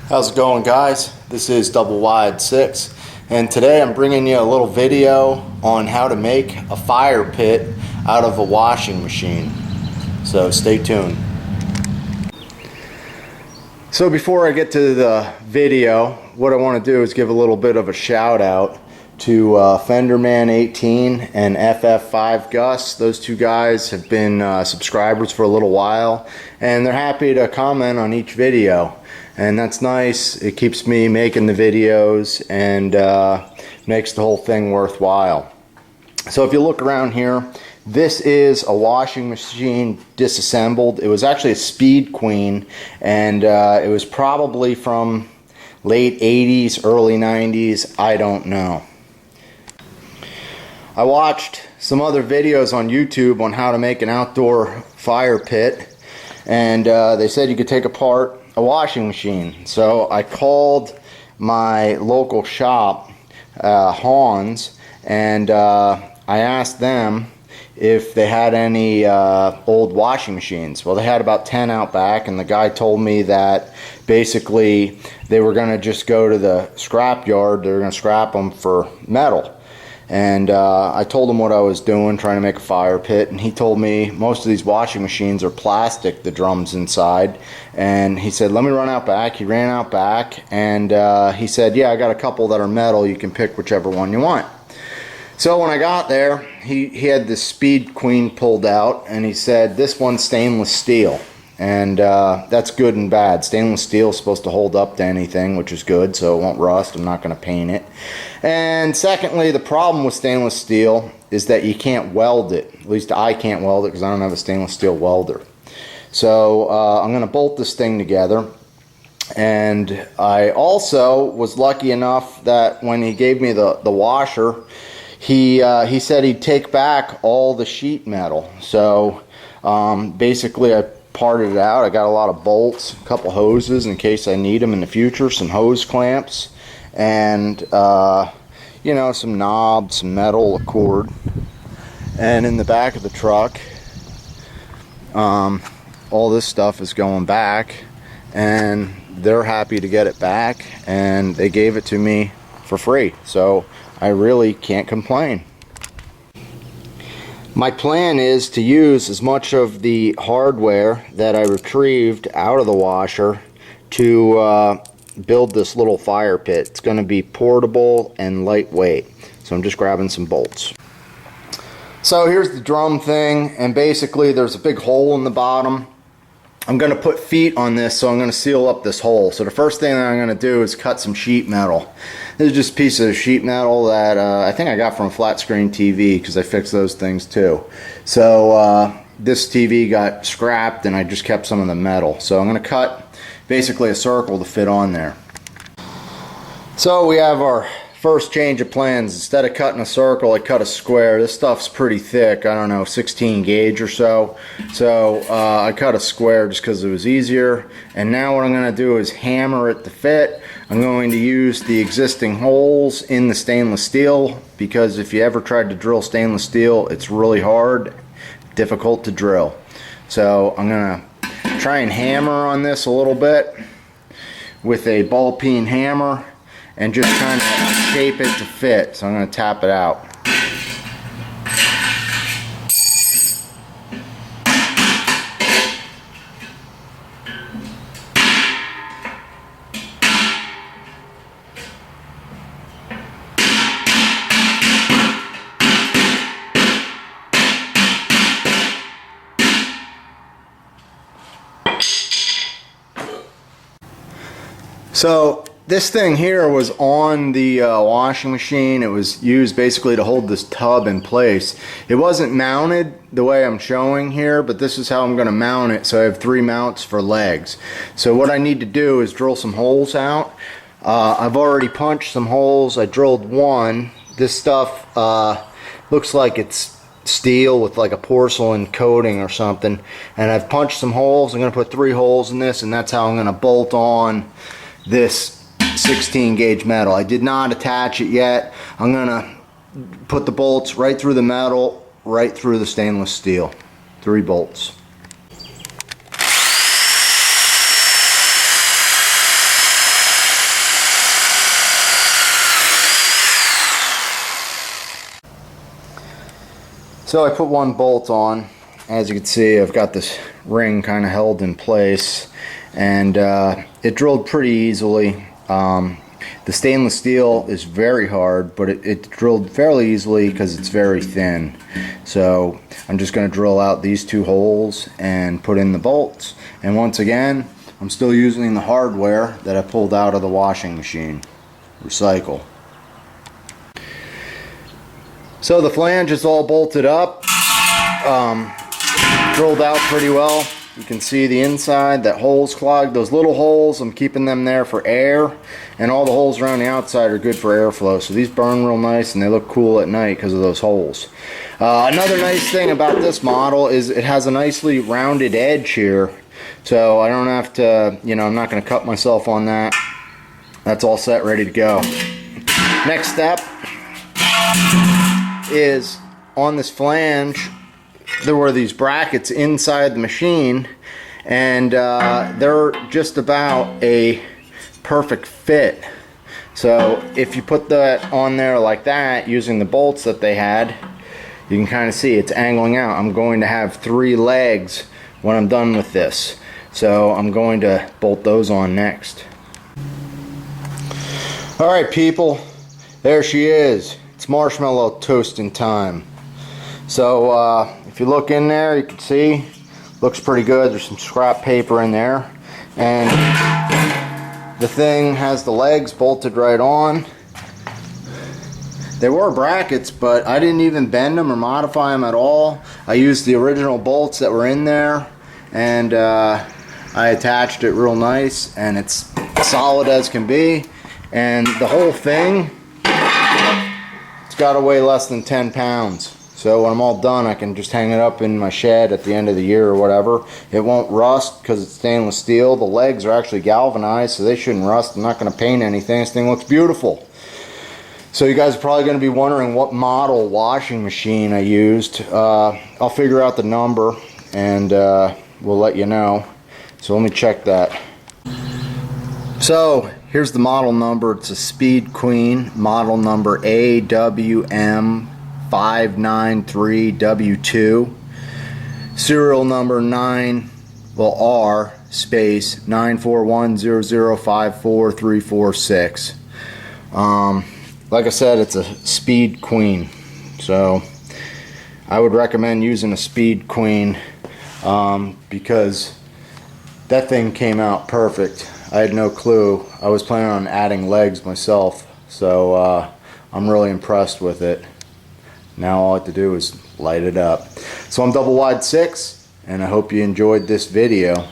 How's it going, guys? This is Double Wide 6, and today I'm bringing you a little video on how to make a fire pit out of a washing machine. So stay tuned. So before I get to the video, what I want to do is give a little bit of a shout out to Fenderman 18 and FF5 Gus. Those two guys have been subscribers for a little while, and they're happy to comment on each video. And that's nice. It keeps me making the videos and makes the whole thing worthwhile. So if you look around here, this is a washing machine disassembled. It was actually a Speed Queen, and it was probably from late 80s, early 90s. I don't know. I watched some other videos on YouTube on how to make an outdoor fire pit, and they said you could take apart a washing machine. So I called my local shop, Hans, and I asked them if they had any old washing machines. Well, they had about 10 out back, and the guy told me that basically they were going to just go to the scrap yard. They were going to scrap them for metal. And I told him what I was doing, trying to make a fire pit, and he told me most of these washing machines are plastic, the drums inside. And he said, let me run out back. He ran out back, and he said, yeah, I got a couple that are metal. You can pick whichever one you want. So when I got there, he had this Speed Queen pulled out, and he said, this one's stainless steel. And that's good and bad. Stainless steel is supposed to hold up to anything, which is good, so it won't rust. I'm not going to paint it. And secondly, the problem with stainless steel is that you can't weld it. At least I can't weld it because I don't have a stainless steel welder. So I'm going to bolt this thing together. And I also was lucky enough that when he gave me the washer, he said he'd take back all the sheet metal. So basically I parted it out. I got a lot of bolts, a couple hoses in case I need them in the future, some hose clamps, and you know, some knobs, some metal, a cord. And in the back of the truck, all this stuff is going back, and they're happy to get it back, and they gave it to me for free, so I really can't complain. My plan is to use as much of the hardware that I retrieved out of the washer to build this little fire pit. It's going to be portable and lightweight. So I'm just grabbing some bolts. So here's the drum thing, and basically there's a big hole in the bottom. I'm going to put feet on this, so I'm going to seal up this hole. So the first thing that I'm going to do is cut some sheet metal. This is just a piece of sheet metal that I think I got from a flat screen TV, because I fixed those things too. So this TV got scrapped, and I just kept some of the metal. So I'm going to cut basically a circle to fit on there. So we have our first change of plans. Instead of cutting a circle, I cut a square. This stuff's pretty thick, I don't know, 16 gauge or so. So I cut a square just because it was easier. And now what I'm going to do is hammer it to fit. I'm going to use the existing holes in the stainless steel, because if you ever tried to drill stainless steel, it's really hard, difficult to drill. So I'm going to try and hammer on this a little bit with a ball peen hammer, and just kind of shape it to fit. So I'm going to tap it out. So this thing here was on the washing machine. It was used basically to hold this tub in place. It wasn't mounted the way I'm showing here, but this is how I'm going to mount it. So I have 3 mounts for legs. So what I need to do is drill some holes out. I've already punched some holes. I drilled one. This stuff looks like it's steel with like a porcelain coating or something. And I've punched some holes. I'm going to put 3 holes in this, and that's how I'm going to bolt on this 16 gauge metal. I did not attach it yet. I'm gonna put the bolts right through the metal, right through the stainless steel. 3 bolts. So I put one bolt on. As you can see, I've got this ring kind of held in place, and it drilled pretty easily. The stainless steel is very hard, but it drilled fairly easily because it's very thin. So I'm just going to drill out these two holes and put in the bolts. And once again, I'm still using the hardware that I pulled out of the washing machine. Recycle. So the flange is all bolted up, drilled out pretty well. You can see the inside, that hole's clogged. Those little holes, I'm keeping them there for air, and all the holes around the outside are good for airflow. So these burn real nice and they look cool at night because of those holes. Another nice thing about this model is it has a nicely rounded edge here, so I don't have to, I'm not going to cut myself on that. That's all set, ready to go. Next step is on this flange. There were these brackets inside the machine, and they're just about a perfect fit. So if you put that on there like that using the bolts that they had, you can kind of see it's angling out. I'm going to have 3 legs when I'm done with this, so I'm going to bolt those on next. Alright people, there she is. It's marshmallow toasting time. So if you look in there, you can see looks pretty good. There's some scrap paper in there, and the thing has the legs bolted right on. They were brackets, but I didn't even bend them or modify them at all. I used the original bolts that were in there, and I attached it real nice, and it's solid as can be. And the whole thing, it's got to weigh less than 10 pounds. So when I'm all done, I can just hang it up in my shed at the end of the year or whatever. It won't rust because it's stainless steel. The legs are actually galvanized, so they shouldn't rust. I'm not going to paint anything. This thing looks beautiful. So you guys are probably going to be wondering what model washing machine I used. I'll figure out the number and we'll let you know. So let me check that. So here's the model number. It's a Speed Queen, model number AWM593W2, serial number R space 94100543446. Like I said, it's a Speed Queen, so I would recommend using a Speed Queen because that thing came out perfect. I had no clue. I was planning on adding legs myself, so I'm really impressed with it. Now all I have to do is light it up. So I'm double wide 6, and I hope you enjoyed this video.